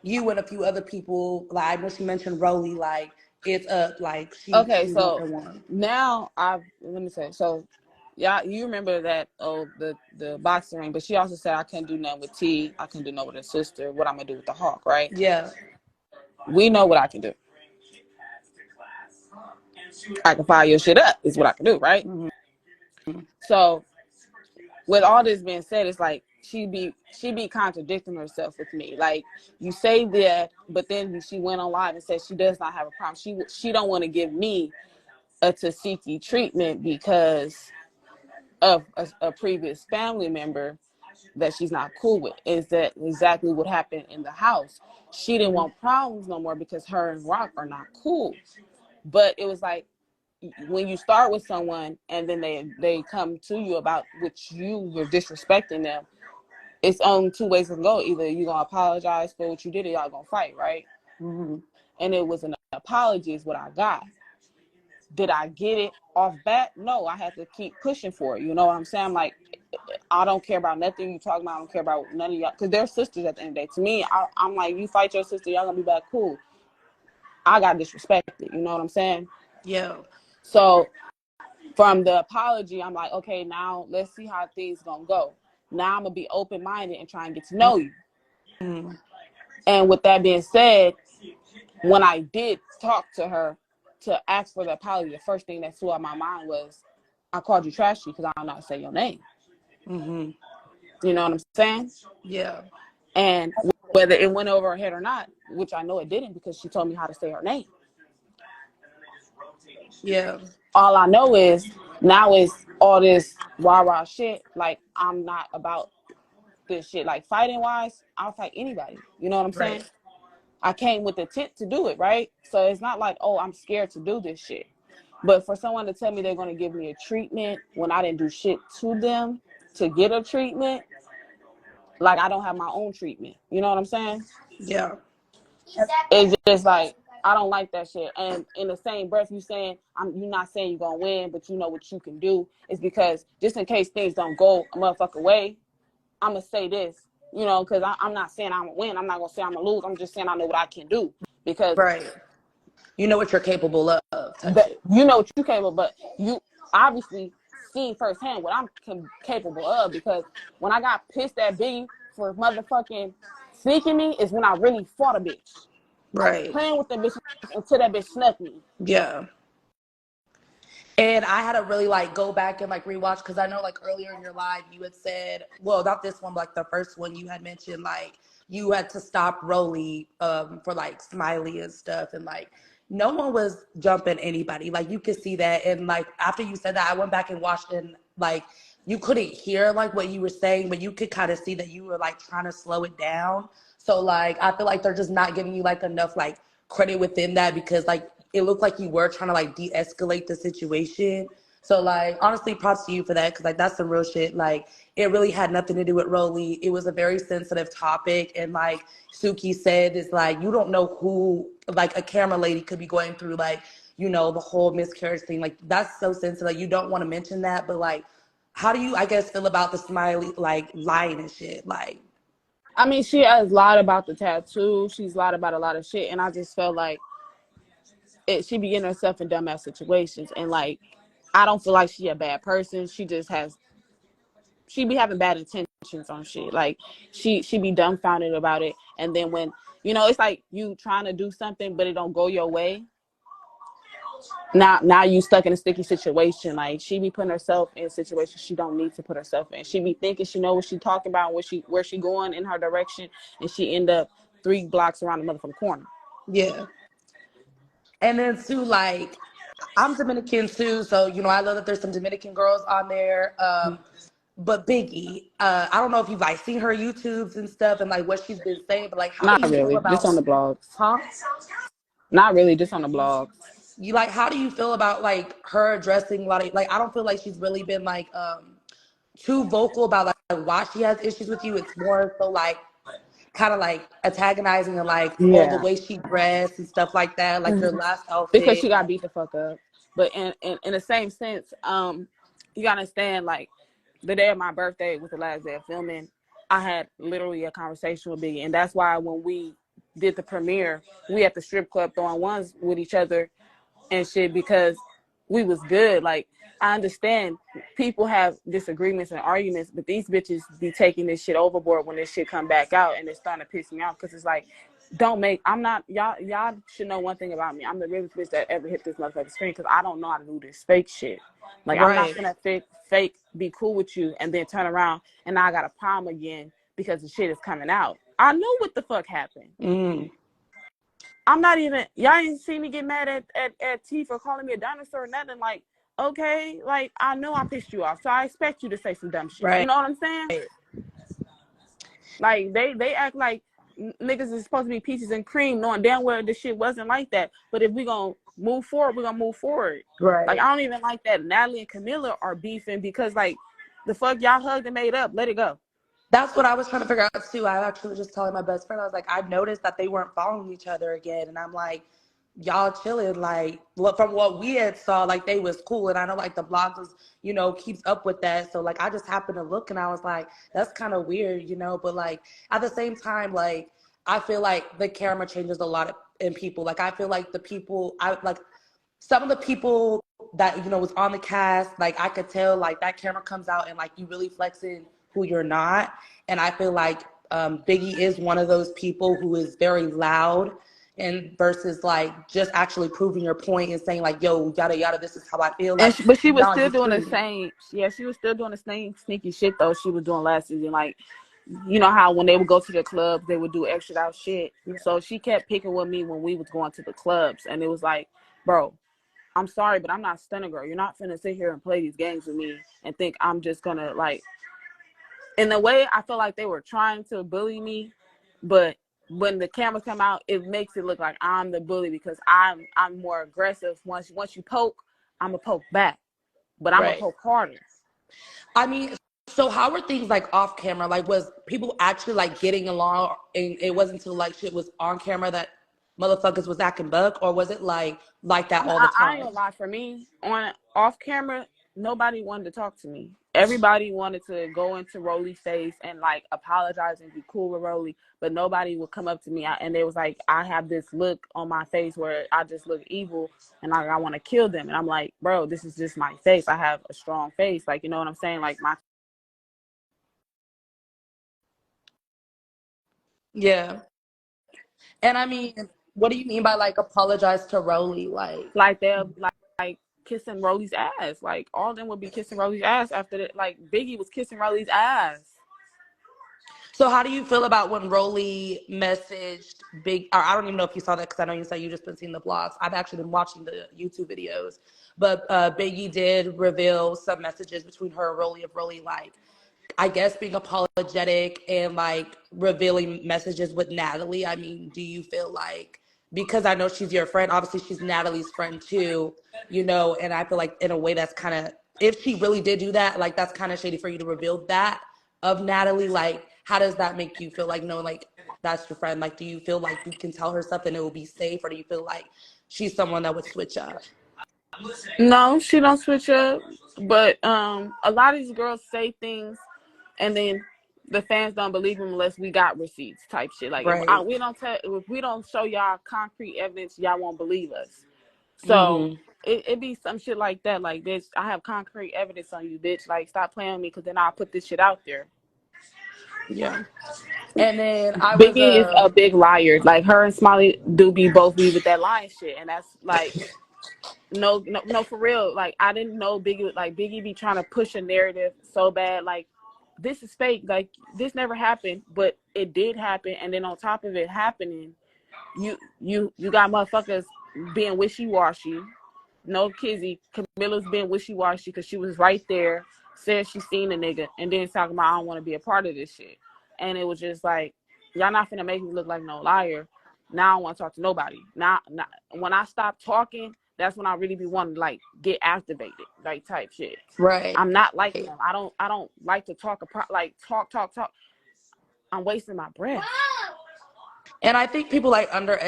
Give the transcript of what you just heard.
you and a few other people, like when she mentioned Rolly, like it's like she Okay, won't so one. now let me say, so yeah, you remember that the boxing ring, but she also said I couldn't do nothing with T, I couldn't do nothing with her sister. What I'm gonna do with the Hawk, right? Yeah. We know what I can do. I can fire your shit up, is what I can do, right? Mm-hmm. So with all this being said, it's like she be contradicting herself with me. Like, you say that, but then she went on live and said she does not have a problem. She don't want to give me a Tasiki treatment because of a previous family member that she's not cool with. Is that exactly what happened in the house? She didn't want problems no more because her and Rock are not cool. But it was like, when you start with someone and then they come to you about which you're disrespecting them, it's on two ways to go. Either you're gonna apologize for what you did or y'all gonna fight, right? Mm-hmm. And it was an apology is what I got. Did I get it off bat? No, I had to keep pushing for it. You know what I'm saying? Like, I don't care about nothing you talking about. I don't care about none of y'all, because they're sisters at the end of the day. To me, I'm like, you fight your sister, y'all gonna be back cool. I got disrespected. You know what I'm saying? Yeah. So from the apology, I'm like, okay, now let's see how things gonna go. Now I'm gonna be open-minded and try and get to know you. Mm-hmm. And with that being said, when I did talk to her to ask for the apology, the first thing that flew out my mind was, I called you trashy because I don't know how to say your name. Mm-hmm. You know what I'm saying? Yeah. And whether it went over her head or not, which I know it didn't because she told me how to say her name. Yeah. All I know is now is all this rah-rah shit. Like, I'm not about this shit. Like, fighting wise, I'll fight anybody. You know what I'm saying? Right. I came with the intent to do it, right? So it's not like, oh, I'm scared to do this shit. But for someone to tell me they're going to give me a treatment when I didn't do shit to them to get a treatment, like I don't have my own treatment. You know what I'm saying? Yeah. It's just like, I don't like that shit. And in the same breath, you saying you're not saying you're gonna win, but you know what you can do. Is because just in case things don't go a motherfucker way, I'm gonna say this, you know, because I'm not saying I'm gonna win. I'm not gonna say I'm gonna lose. I'm just saying I know what I can do because Right. You know what you're capable of, type shit. you know what you're capable, but you obviously seen firsthand what I'm capable of, because when I got pissed at Biggie for motherfucking sneaking me is when I really fought a bitch. I was Right. playing with the bitch until that bitch snuck me. Yeah. And I had to really like go back and like rewatch, because I know like earlier in your live you had said, well, not this one, but like the first one, you had mentioned like you had to stop Rolly for like Smiley and stuff, and like no one was jumping anybody. Like you could see that, and like after you said that, I went back and watched, and like you couldn't hear like what you were saying, but you could kind of see that you were like trying to slow it down. So like I feel like they're just not giving you like enough like credit within that, because like it looked like you were trying to like de-escalate the situation. So like honestly, props to you for that, because like that's some real shit. Like it really had nothing to do with Rolly. It was a very sensitive topic, and like Suki said, it's like you don't know who, like a camera lady could be going through like, you know, the whole miscarriage thing. Like that's so sensitive. Like, you don't want to mention that, but like how do you, I guess, feel about the Smiley like lying and shit? Like, I mean, she has lied about the tattoo. She's lied about a lot of shit, and I just felt like she be getting herself in dumbass situations. And like, I don't feel like she a bad person. She just has, she be having bad intentions on shit. Like she be dumbfounded about it, and then when, you know, it's like you trying to do something but it don't go your way. Now you stuck in a sticky situation. Like she be putting herself in situations she don't need to put herself in. She be thinking she know what she talking about, where she going in her direction, and she end up 3 blocks around the motherfucking corner. yeah. And then too, like, I'm Dominican too, so you know I love that there's some Dominican girls on there. But Biggie, I don't know if you've like seen her YouTubes and stuff and like what she's been saying, but like, how do Not you feel really, just about, on the blogs. huh? Not really, just on the blogs. You like, how do you feel about like her addressing a lot of, like, I don't feel like she's really been like too vocal about like why she has issues with you. It's more so like kind of like antagonizing and like, oh, the Yeah, way she dressed and stuff like that, like your last because she outfit. got beat the fuck up. But in the same sense, you gotta understand, like the day of my birthday was the last day of filming. I had literally a conversation with Biggie, and that's why when we did the premiere, we at the strip club throwing ones with each other and shit because we was good. Like, I understand people have disagreements and arguments, but these bitches be taking this shit overboard when this shit come back out, and it's starting to piss me off because it's like, I'm not, y'all should know one thing about me. I'm the realest bitch that ever hit this motherfucking screen because I don't know how to do this fake shit. Like, I'm not gonna fake be cool with you and then turn around and now I got a problem again because the shit is coming out. I knew what the fuck happened. I'm not even, y'all ain't see me get mad at T for calling me a dinosaur or nothing. Like, okay, like, I know I pissed you off, so I expect you to say some dumb shit. You know what I'm saying? Like, they act like niggas is supposed to be peaches and cream, knowing damn well this shit wasn't like that. But if we gonna move forward, we're gonna move forward. Like, I don't even like that Natalie and Camilla are beefing because, like, the fuck y'all hugged and made up. Let it go. That's what I was trying to figure out too. I actually was just telling my best friend, I was like, I noticed that they weren't following each other again. And I'm like, y'all chilling, like, from what we had saw, like, they was cool. And I know, like, the blogs was, you know, keeps up with that. So, like, I just happened to look and I was like, that's kind of weird, you know. But, like, at the same time, like, I feel like the camera changes a lot in people. Like, I feel like some of the people that, you know, was on the cast, like, I could tell, like, that camera comes out and, like, you really flexing who you're not. And I feel like Biggie is one of those people who is very loud and versus, like, just actually proving your point and saying, like, yo, yada, yada, this is how I feel. Like, But she was nah, still you doing the cool. same. Yeah, she was still doing the same sneaky shit, though, she was doing last season. Like, you know how when they would go to the clubs, they would do extra out shit. Yeah. So she kept picking with me when we was going to the clubs. And it was like, bro, I'm sorry, but I'm not stunning girl. You're not finna sit here and play these games with me and think I'm just gonna, like, in a way, I feel like they were trying to bully me, but when the cameras come out, it makes it look like I'm the bully because I'm more aggressive. Once you poke, I'm gonna poke back, but I'm gonna poke harder. I mean, so how were things, like, off camera? Like, was people actually, like, getting along and it wasn't until, like, shit was on camera that motherfuckers was acting buck? Or was it like that all the I ain't time? gonna lie, for me, on off camera, nobody wanted to talk to me. Everybody wanted to go into Rolly's face and, like, apologize and be cool with Rolly, but nobody would come up to me and they was like, I have this look on my face where I just look evil and I want to kill them. And I'm like, bro, this is just my face. I have a strong face. Like, you know what I'm saying? Like, my Yeah. And I mean, what do you mean by, like, apologize to Rolly? like they'll like kissing Rolly's ass. Like, all of them would be kissing Rolly's ass after that. Like, Biggie was kissing Rolly's ass. So how do you feel about when Rolly messaged Big? Or I don't even know if you saw that because I know you said you just been seeing the blogs. I've actually been watching the YouTube videos, but Biggie did reveal some messages between her and Rolly, of Rolly, like, I guess, being apologetic and, like, revealing messages with Natalie. I mean, do you feel like, because I know she's your friend, obviously she's Natalie's friend too, you know, and I feel like in a way that's kind of, if she really did do that, like, that's kind of shady for you to reveal that of Natalie. Like, how does that make you feel? Like, no, like, that's your friend. Like, do you feel like you can tell her stuff and it will be safe, or do you feel like she's someone that would switch up? No, she don't switch up. But a lot of these girls say things and then the fans don't believe them unless we got receipts type shit. Like, Right. if we don't show y'all concrete evidence, y'all won't believe us. So Mm-hmm. it be some shit like that. Like, bitch, I have concrete evidence on you, bitch. Like, stop playing with me because then I'll put this shit out there. Yeah. And then I was Biggie is a big liar. Like, her and Smiley do be both be with that lying shit. And that's like, no, for real. Like, I didn't know Biggie be trying to push a narrative so bad. Like, this is fake. Like, this never happened, but it did happen. And then on top of it happening, you got motherfuckers being wishy-washy. No, Kizzy, Camilla's being wishy-washy because she was right there, said she seen a nigga, and then talking about, I don't want to be a part of this shit. And it was just like, y'all not finna make me look like no liar. Now I don't want to talk to nobody. Now, when I stop talking, that's when I really be wanting to, like, get activated, like, type shit. right. I'm not like them. I don't like to talk, talk. I'm wasting my breath. And I think people, like,